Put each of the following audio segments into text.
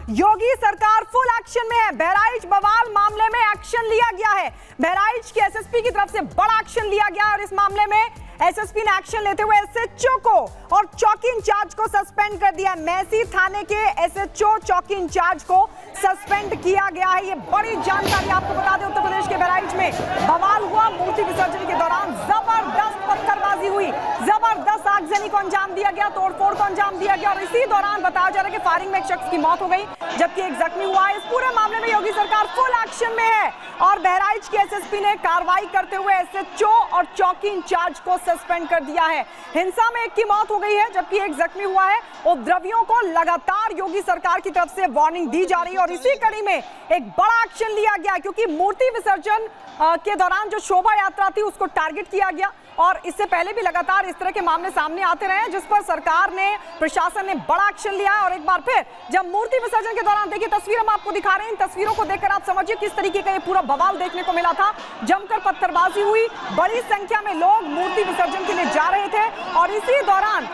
योगी सरकार full action में है। बहराइच बवाल मामले में एक्शन लिया गया है। बहराइच के एसएसपी की तरफ से बड़ा एक्शन लिया गया और इस मामले में एसएसपी ने एक्शन लेते हुए एसएचओ को और चौकी इंचार्ज को सस्पेंड कर दिया। मैसी थाने के एसएचओ चौकी इंचार्ज को सस्पेंड किया गया है। ये बड़ी जानकारी आपको बता दें, उत्तर प्रदेश के बहराइच में बवाल हुआ। मूर्ति विसर्जन के दौरान जबरदस्त पत्थरबाजी हुई, जबरदस्त आगजनी को अंजाम दिया गया, तोड़फोड़ को अंजाम दिया गया और इसी दौरान बताया जा रहा है कि फायरिंग में एक शख्स की मौत हो गई जबकि एक जख्मी हुआ है। इस पूरे मामले में योगी सरकार फुल एक्शन में है और बहराइच के एसएसपी ने कार्रवाई करते हुए एसएचओ और चौकी इंचार्ज को सस्पेंड कर दिया है। हिंसा में एक की मौत हो गई है जबकि एक जख्मी हुआ है। उपद्रवियों को लगातार योगी सरकार की तरफ से वार्निंग दी जा रही है और इसी कड़ी में एक बड़ा एक्शन लिया गया क्योंकि मूर्ति विसर्जन के दौरान जो शोभा यात्रा थी उसको टारगेट किया गया और इससे पहले भी लगातार इस तरह के मामले सामने आते रहे जिस पर सरकार ने, प्रशासन ने बड़ा एक्शन लिया है। और एक बार फिर जब मूर्ति विसर्जन के दौरान देखिए तस्वीर हम आपको दिखा रहे हैं, इन तस्वीरों को देखकर आप समझिए किस तरीके का ये पूरा बवाल देखने को मिला था। जमकर पत्थरबाजी हुई, बड़ी संख्या में लोग मूर्ति विसर्जन के लिए जा रहे थे और इसी दौरान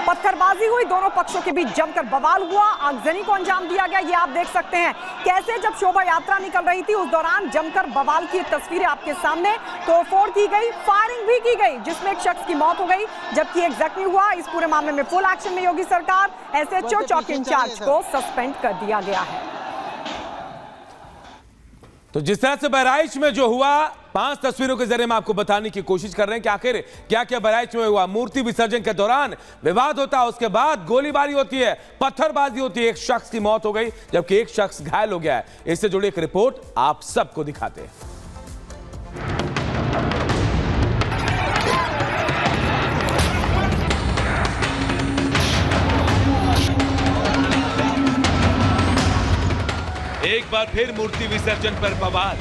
पत्थरबाजी हुई, दोनों पक्षों के बीच जमकर बवाल हुआ, आगजनी को अंजाम दिया गया। ये आप देख सकते हैं कैसे जब शोभा यात्रा निकल रही थी उस दौरान जमकर बवाल की तस्वीरें आपके सामने, तोड़फोड़ की गई, फायरिंग भी की गई जिसमें एक शख्स की मौत हो गई जबकि एक जख्मी हुआ। इस पूरे मामले में फुल एक्शन में योगी सरकार, एसएचओ चौकी इंचार्ज को सस्पेंड कर दिया गया है। तो जिस तरह से बहराइच में जो हुआ, 5 तस्वीरों के जरिए हम आपको बताने की कोशिश कर रहे हैं कि आखिर क्या क्या बहराइच में हुआ। मूर्ति विसर्जन के दौरान विवाद होता है, उसके बाद गोलीबारी होती है, पत्थरबाजी होती है, एक शख्स की मौत हो गई जबकि एक शख्स घायल हो गया है। इससे जुड़ी एक रिपोर्ट आप सबको दिखाते हैं। एक बार फिर मूर्ति विसर्जन पर बवाल,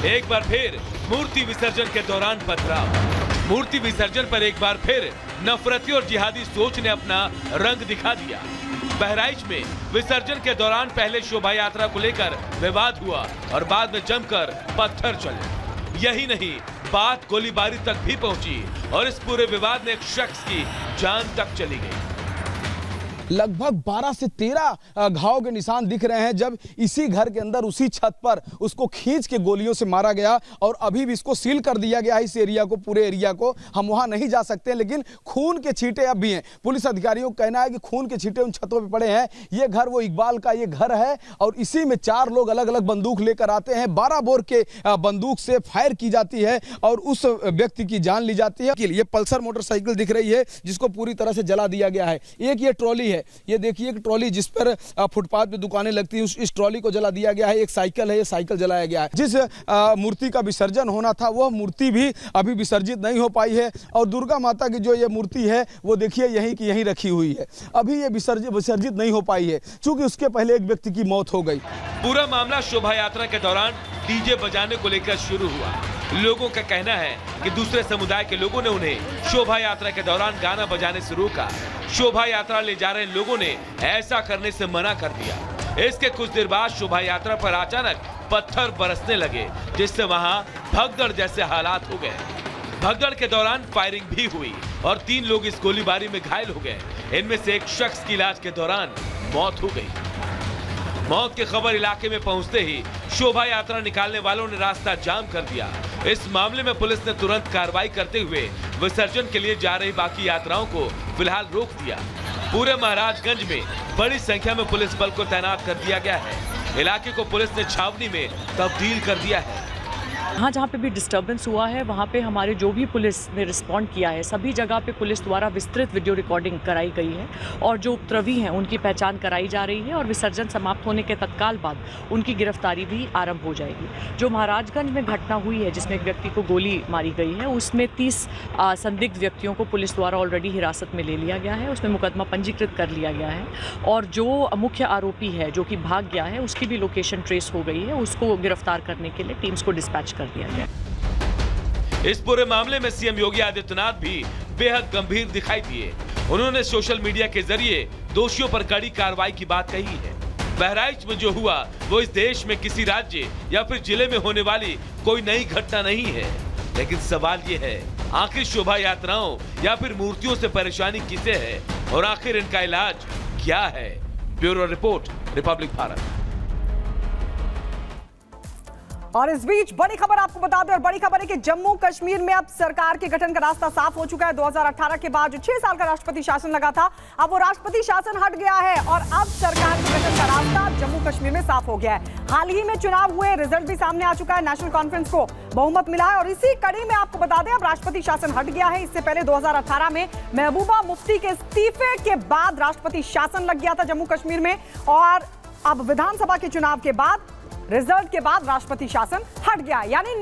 एक बार फिर मूर्ति विसर्जन के दौरान पथराव। मूर्ति विसर्जन पर एक बार फिर नफरती और जिहादी सोच ने अपना रंग दिखा दिया। बहराइच में विसर्जन के दौरान पहले शोभा यात्रा को लेकर विवाद हुआ और बाद में जमकर पत्थर चले। यही नहीं, बात गोलीबारी तक भी पहुंची और इस पूरे विवाद में एक शख्स की जान तक चली गई। लगभग 12 से 13 घाव के निशान दिख रहे हैं जब इसी घर के अंदर उसी छत पर उसको खींच के गोलियों से मारा गया और अभी भी इसको सील कर दिया गया है, इस एरिया को, पूरे एरिया को। हम वहां नहीं जा सकते लेकिन खून के छींटे अब भी हैं। पुलिस अधिकारियों का कहना है कि खून के छींटे उन छतों पे पड़े हैं। ये घर वो इकबाल का ये घर है और इसी में 4 लोग अलग अलग बंदूक लेकर आते हैं। 12 बोर के बंदूक से फायर की जाती है और उस व्यक्ति की जान ली जाती है। ये पल्सर मोटरसाइकिल दिख रही है जिसको पूरी तरह से जला दिया गया है। एक ये ट्रॉली, ये देखिए एक ट्रॉली जिस पर फुटपाथ पे दुकानें लगती हैं, इस ट्रॉली को जला दिया गया है। एक साइकिल है, ये साइकिल जलाया गया है। जिस मूर्ति का विसर्जन होना था वह मूर्ति भी अभी विसर्जित नहीं हो पाई है और दुर्गा माता की जो ये मूर्ति है वो देखिए यहीं की यहीं रखी हुई है। अभी ये विसर्जित नहीं हो पाई है क्योंकि उसके पहले एक व्यक्ति की मौत हो गई। पूरा मामला शोभा यात्रा के दौरान डीजे बजाने को लेकर शुरू हुआ। लोगों का कहना है कि दूसरे समुदाय के लोगों ने उन्हें शोभा यात्रा के दौरान गाना बजाने से रोका। शोभा यात्रा ले जा रहे लोगों ने ऐसा करने से मना कर दिया। इसके कुछ देर बाद शोभा यात्रा पर अचानक पत्थर बरसने लगे जिससे वहां भगदड़ जैसे हालात हो गए। भगदड़ के दौरान फायरिंग भी हुई और 3 लोग इस गोलीबारी में घायल हो गए। इनमें से एक शख्स की इलाज के दौरान मौत हो गई। मौत की खबर इलाके में पहुंचते ही शोभा यात्रा निकालने वालों ने रास्ता जाम कर दिया। इस मामले में पुलिस ने तुरंत कार्रवाई करते हुए विसर्जन के लिए जा रही बाकी यात्राओं को फिलहाल रोक दिया। पूरे महाराजगंज में बड़ी संख्या में पुलिस बल को तैनात कर दिया गया है। इलाके को पुलिस ने छावनी में तब्दील कर दिया है। जहाँ पे भी डिस्टर्बेंस हुआ है वहाँ पे हमारे जो भी पुलिस ने रिस्पॉन्ड किया है सभी जगह पे पुलिस द्वारा विस्तृत वीडियो रिकॉर्डिंग कराई गई है और जो उपद्रवी हैं उनकी पहचान कराई जा रही है और विसर्जन समाप्त होने के तत्काल बाद उनकी गिरफ्तारी भी आरंभ हो जाएगी। जो महाराजगंज में घटना हुई है जिसमें एक व्यक्ति को गोली मारी गई है उसमें 30 संदिग्ध व्यक्तियों को पुलिस द्वारा ऑलरेडी हिरासत में ले लिया गया है। उसमें मुकदमा पंजीकृत कर लिया गया है और जो मुख्य आरोपी है जो कि भाग गया है उसकी भी लोकेशन ट्रेस हो गई है। उसको गिरफ्तार करने के लिए टीम्स को डिस्पैच कर दिया गया। इस पूरे मामले में सीएम योगी आदित्यनाथ भी बेहद गंभीर दिखाई दिए। उन्होंने सोशल मीडिया के जरिए दोषियों पर कड़ी कार्रवाई की बात कही है। बहराइच में जो हुआ वो इस देश में किसी राज्य या फिर जिले में होने वाली कोई नई घटना नहीं है, लेकिन सवाल ये है आखिर शोभा यात्राओं या फिर मूर्तियों से परेशानी किसे है और आखिर इनका इलाज क्या है। Bureau report, Republic Bharat. और इस बीच बड़ी खबर आपको बता दें, और बड़ी खबर है कि जम्मू कश्मीर में अब सरकार के गठन का रास्ता साफ हो चुका है। 2018 के बाद जो 6 साल का राष्ट्रपति शासन लगा था, अब वो राष्ट्रपति शासन हट गया है और अब सरकार के गठन का रास्ता जम्मू कश्मीर में साफ हो गया है। हाल ही में चुनाव हुए, रिजल्ट भी सामने आ चुका है, नेशनल कॉन्फ्रेंस को बहुमत मिला है और इसी कड़ी में आपको बता दें अब राष्ट्रपति शासन हट गया है। इससे पहले 2018 में महबूबा मुफ्ती के इस्तीफे के बाद राष्ट्रपति शासन लग गया था जम्मू कश्मीर में, और अब विधानसभा के चुनाव के बाद, रिजल्ट के बाद राष्ट्रपति शासन हट गया, यानी